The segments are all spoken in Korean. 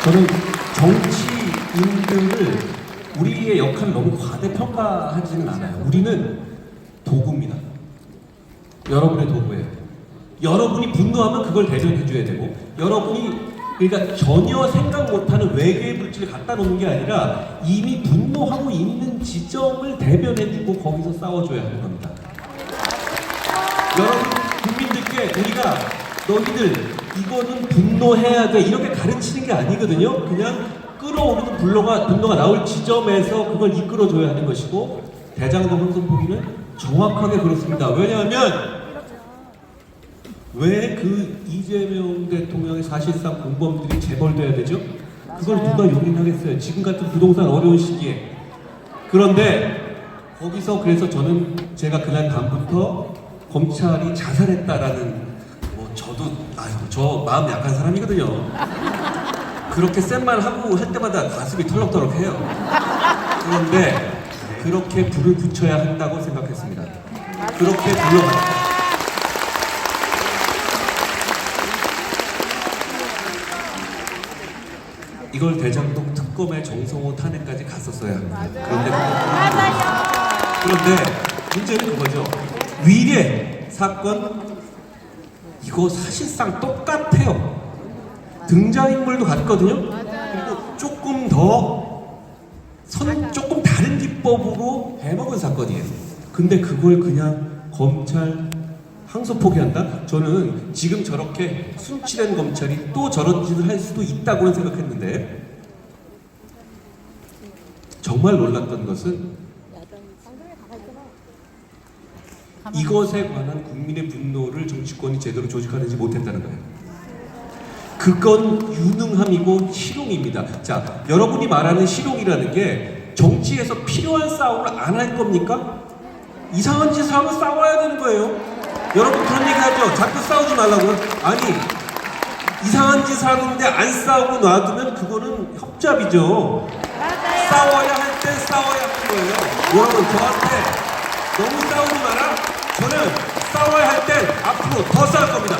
저는 정치인들을 우리의 역할을 너무 과대평가하지는 않아요. 우리는 도구입니다. 여러분의 도구예요. 여러분이 분노하면 그걸 대변해줘야 되고, 여러분이 그러니까 전혀 생각 못하는 외계의 물질을 갖다 놓는 게 아니라 이미 분노하고 있는 지점을 대변해주고 거기서 싸워줘야 하는 겁니다. 여러분 국민들께 우리가 너희들 이거는 분노해야 돼 이렇게 가르치는 게 아니거든요. 그냥 끌어오르는 분노가 나올 지점에서 그걸 이끌어줘야 하는 것이고, 대장동 황선포기는 정확하게 그렇습니다. 왜냐하면 왜 그 이재명 대통령의 사실상 공범들이 재벌돼야 되죠? 그걸 누가 용인하겠어요? 지금 같은 부동산 어려운 시기에. 그런데 거기서 그래서 저는 제가 그날 밤부터 검찰이 자살했다라는, 저 마음 약한 사람이거든요. 그렇게 센 말 하고 할 때마다 가슴이 털럭털럭해요. 그런데 그렇게 불을 붙여야 한다고 생각했습니다. 그렇게 불러갔다. 이걸 대장동 특검의 정성호 탄핵까지 갔었어야 합니다. 그런데 문제는 그거죠. 위례 사건 이거 사실상 똑같아요. 등장인물도 같거든요. 그리고 조금 조금 다른 기법으로 해먹은 사건이에요. 근데 그걸 그냥 검찰 항소 포기한다? 저는 지금 저렇게 순치된 검찰이 또 저런 짓을 할 수도 있다고는 생각했는데, 정말 놀랐던 것은 이것에 관한 국민의 분노를 정치권이 제대로 조직하지 못했다는 거예요. 그건 유능함이고 실용입니다. 자, 여러분이 말하는 실용이라는 게 정치에서 필요한 싸움을 안 할 겁니까? 이상한 짓을 하면 싸워야 되는 거예요. 여러분 그런 얘기 하죠. 자꾸 싸우지 말라고요. 아니, 이상한 짓을 하는데 안 싸우고 놔두면 그거는 협잡이죠. 싸워야 할 때 싸워야 하는 거예요. 여러분 저한테 너무 싸우지 마라. 저는 싸워야 할 때 앞으로 더 싸울 겁니다.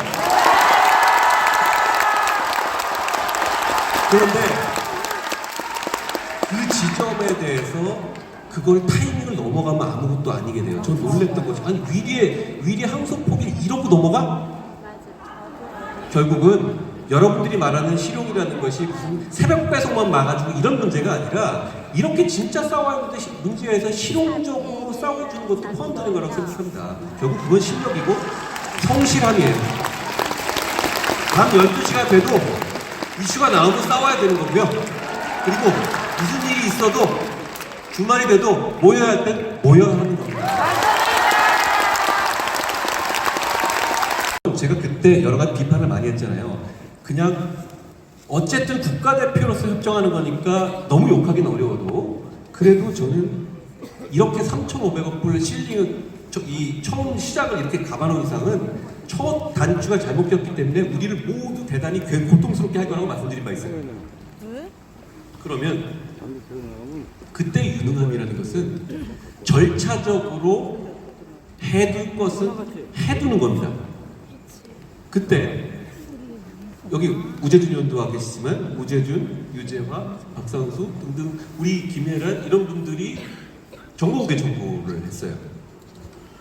그런데 그 지점에 대해서 그걸 타이밍을 넘어가면 아무것도 아니게 돼요. 전 놀랬던 거죠. 아니 위례 항소포기를 이러고 넘어가? 결국은 여러분들이 말하는 실용이라는 것이 무슨 새벽 배송만 막아주고 이런 문제가 아니라, 이렇게 진짜 싸워야 하는 문제에서 실용적으로 싸워주는 것도 포함되는 거라고 생각합니다. 결국 그건 실력이고 성실함이에요. 밤 12시가 돼도 이슈가 나오고 싸워야 되는 거고요. 그리고 무슨 일이 있어도 주말이 돼도 모여야 할 땐 모여야 하는 겁니다. 제가 그때 여러 가지 비판을 많이 했잖아요. 그냥 어쨌든 국가대표로서 협정하는 거니까 너무 욕하기는 어려워도, 그래도 저는 이렇게 3,500억 불 실링을 처음 시작을 이렇게 가봐놓은 이상은 첫 단추가 잘못되었기 때문에 우리를 모두 대단히 고통스럽게 할 거라고 말씀드린 바 있어요. 그러면 그때 유능함이라는 것은 절차적으로 해둘 것은 해두는 겁니다. 그때 여기 우재준 의원도 와 계시지만 우재준, 유재화, 박상수 등등 우리 김혜란 이런 분들이 정보공개 청구를 했어요.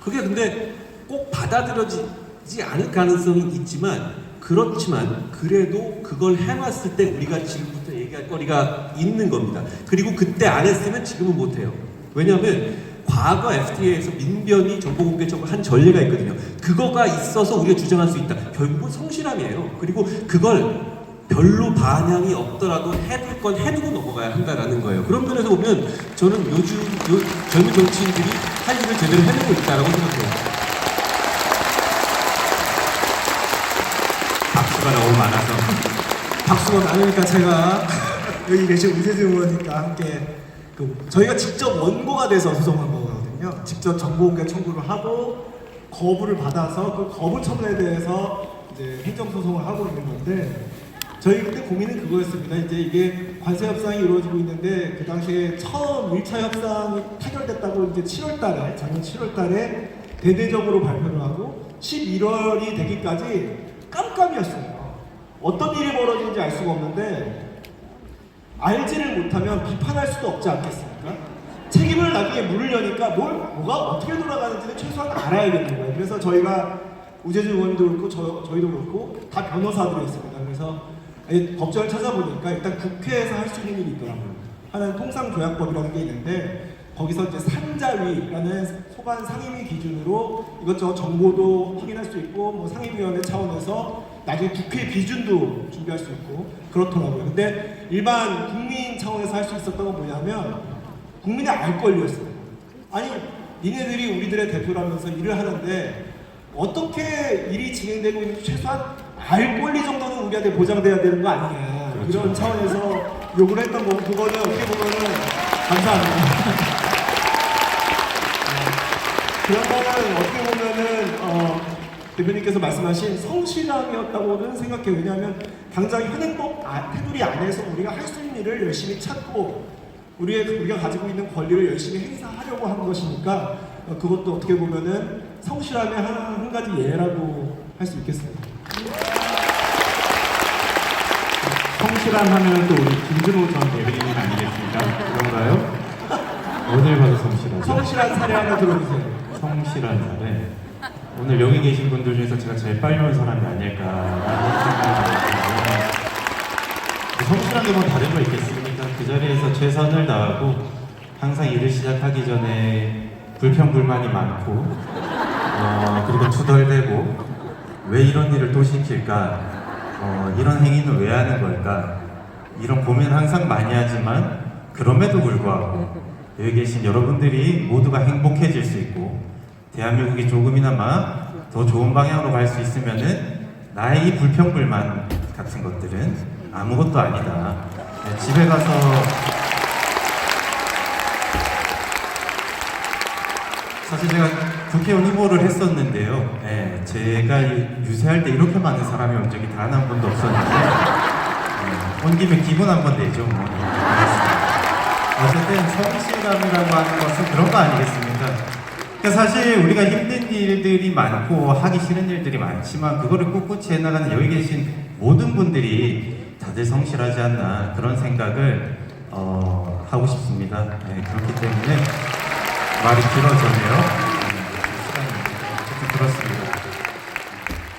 그게 근데 꼭 받아들여지지 않을 가능성이 있지만, 그렇지만 그래도 그걸 해놨을 때 우리가 지금부터 얘기할 거리가 있는 겁니다. 그리고 그때 안 했으면 지금은 못해요. 왜냐하면 과거 FTA에서 민변이 정보공개 청구를 한 전례가 있거든요. 그거가 있어서 우리가 주장할 수 있다. 결국은 성실함이에요. 그리고 그걸 별로 반향이 없더라도 해둘 건 해두고 넘어가야 한다라는 거예요. 그런 면에서 보면 저는 요즘 젊은 정치인들이 할 일을 제대로 해내고 있다라고 생각해요. 박수가 너무 많아서. 박수가 많으니까 제가 여기 계신 우재준 의원님과 함께 저희가 직접 원고가 돼서 소송한 거거든요. 직접 정보공개 청구를 하고 거부를 받아서 그 거부 처분에 대해서 이제 행정소송을 하고 있는 건데, 저희 그때 고민은 그거였습니다. 이제 이게 관세 협상이 이루어지고 있는데, 그 당시에 처음 1차 협상이 타결됐다고 이제 7월달에, 작년 7월달에 대대적으로 발표를 하고 11월이 되기까지 깜깜이었어요. 어떤 일이 벌어지는지 알 수가 없는데, 알지를 못하면 비판할 수도 없지 않겠습니까? 책임을 나중에 물으려니까 뭐가 어떻게 돌아가는지는 최소한 알아야겠는 거예요. 그래서 저희가 우재준 의원도 그렇고 저희도 그렇고 다 변호사들이 있습니다. 그래서 법정을 찾아보니까 일단 국회에서 할 수 있는 일이 있더라고요. 하나는 통상조약법이라는 게 있는데 거기서 이제 산자위라는 소관 상임위 기준으로 이것저것 정보도 확인할 수 있고 뭐 상임위원회 차원에서 나중에 국회 비준도 준비할 수 있고 그렇더라고요. 근데 일반 국민 차원에서 할 수 있었던 건 뭐냐면 국민의 알 권리였어요. 아니 니네들이 우리들의 대표라면서 일을 하는데 어떻게 일이 진행되고 있는지 최소한 알 권리 정도는 우리한테 보장돼야 되는 거 아니냐. 그렇죠. 이런 차원에서 요구를 했던 거고 그거는 어떻게 보면은 감사합니다. 그런 거는 어떻게 보면은 대표님께서 말씀하신 성실함이었다고는 생각해요. 왜냐하면 당장 현행법 테두리 안에서 우리가 할 수 있는 일을 열심히 찾고 우리가 가지고 있는 권리를 열심히 행사하려고 하는 것이니까 그것도 어떻게 보면은 성실함의 한 가지 예라고 할 수 있겠습니다. 성실함 하면 또 우리 김준호 전 대변인 아니겠습니까? 그런가요? 오늘 봐도 성실하죠. 성실한 사례 하나 들어주세요. 성실한 사례. 오늘 여기 계신 분들 중에서 제가 제일 빨리 온 사람이 아닐까라는 생각이 드는데 성실한 게 뭐 다른 거 있겠습니까? 그 자리에서 최선을 다하고 항상 일을 시작하기 전에 불평불만이 많고 그리고 투덜대고 왜 이런 일을 또 시킬까? 이런 행위는 왜 하는 걸까? 이런 고민을 항상 많이 하지만 그럼에도 불구하고 여기 계신 여러분들이 모두가 행복해질 수 있고 대한민국이 조금이나마 더 좋은 방향으로 갈 수 있으면은 나의 이 불평불만 같은 것들은 아무것도 아니다. 집에 가서 사실 제가 국회의원 후보를 했었는데요. 제가 유세할 때 이렇게 많은 사람이 온 적이 단 한 번도 없었는데 온 김에 기분 한번 내죠. 뭐. 어쨌든 성실감이라고 하는 것은 그런 거 아니겠습니까? 그러니까 사실 우리가 힘든 일들이 많고 하기 싫은 일들이 많지만 그거를 꿋꿋이 해나가는 여기 계신 모든 분들이 다들 성실하지 않나 그런 생각을 하고 싶습니다. 그렇기 때문에 말이 길어졌네요. 어쨌든 그렇습니다.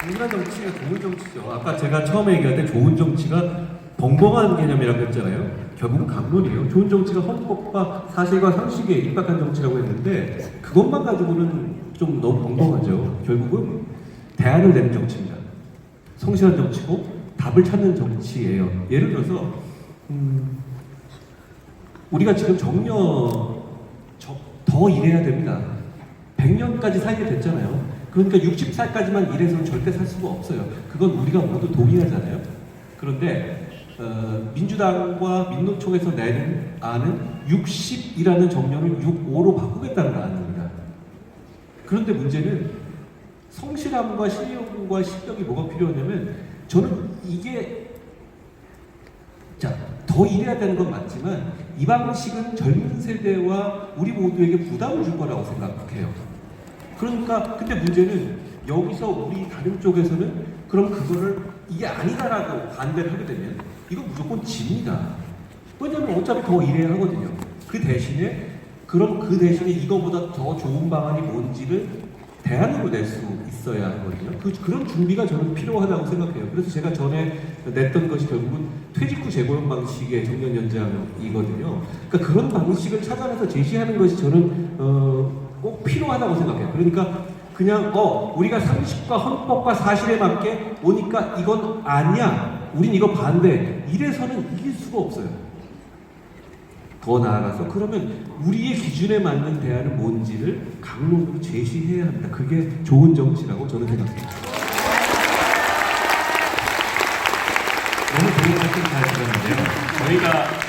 공정한 정치가 좋은 정치죠. 아까 제가 처음에 얘기할 때 좋은 정치가 벙벙한 개념이라고 했잖아요. 결국은 강론이에요. 좋은 정치가 헌법과 사실과 상식에 입각한 정치라고 했는데 그것만 가지고는 좀 너무 벙벙하죠. 결국은 대안을 내는 정치입니다. 성실한 정치고 답을 찾는 정치예요. 예를 들어서 우리가 지금 더 일해야 됩니다. 100년까지 살게 됐잖아요. 그러니까 60살까지만 일해서는 절대 살 수가 없어요. 그건 우리가 모두 동의하잖아요. 그런데 민주당과 민노총에서 내는 안은 60이라는 정년을 65로 바꾸겠다는 안입니다. 그런데 문제는 성실함과 실력과 실력이 뭐가 필요하냐면 저는 이게 더 일해야 되는 건 맞지만 이 방식은 젊은 세대와 우리 모두에게 부담을 줄 거라고 생각해요. 그러니까 근데 문제는 여기서 우리 다른 쪽에서는 그럼 그거를 이게 아니다라고 반대를 하게 되면 이건 무조건 집니다. 왜냐하면 어차피 더 일해야 하거든요. 그 대신에 이거보다 더 좋은 방안이 뭔지를 대안으로 낼 수 있어야 하거든요. 그런 준비가 저는 필요하다고 생각해요. 그래서 제가 전에 냈던 것이 결국은 퇴직 후 재고용 방식의 정년 연장이거든요. 그러니까 그런 방식을 찾아내서 제시하는 것이 저는 꼭 필요하다고 생각해요. 그러니까 그냥 우리가 상식과 헌법과 사실에 맞게 오니까 이건 아니야. 우린 이거 반대. 이래서는 이길 수가 없어요. 더 나아가서 그러면 우리의 기준에 맞는 대안은 뭔지를 강론으로 제시해야 합니다. 그게 좋은 정치라고 저는 생각합니다. 너무 좋은 말씀 잘 들었는데요. 저희가